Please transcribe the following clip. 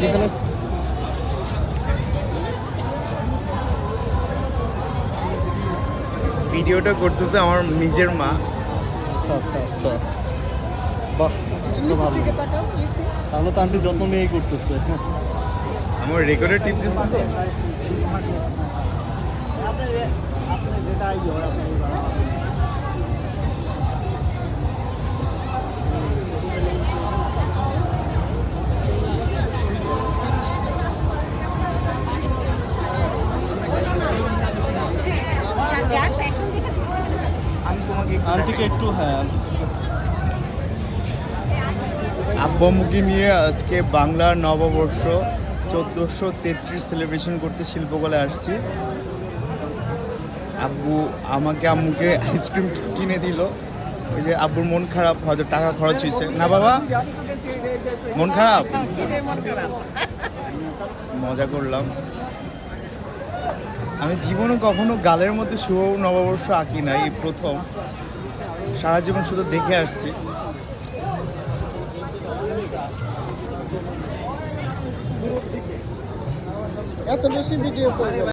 যেখানে ভিডিওটা করতেছে আমার নিজের মা। আচ্ছা আচ্ছা আচ্ছা, বাহ, এটা ভালো। তাহলে তো আন্টি যত্ন নিয়েই করতেছে। আমার রেকর্ডে টিপ দিচ্ছে তো। আমি তোমাকে আন্টিকে একটু, হ্যাঁ, আব্বু আম্মুকে নিয়ে আজকে বাংলা নববর্ষ 1433 সেলিব্রেশন করতে শিল্পকলায় আসছি। আব্বু আমাকে আম্মুকে আইসক্রিম কিনে দিল। ওই যে আব্বুর মন খারাপ, হয়তো টাকা খরচ হয়েছে না বাবা, মন খারাপ, মজা করলাম। আমি জীবনে কখনো গালের মধ্যে শুভ নববর্ষ আঁকি নাই, এই প্রথম। সারা জীবন শুধু দেখে আসছি। এত বেশি ভিডিও করবো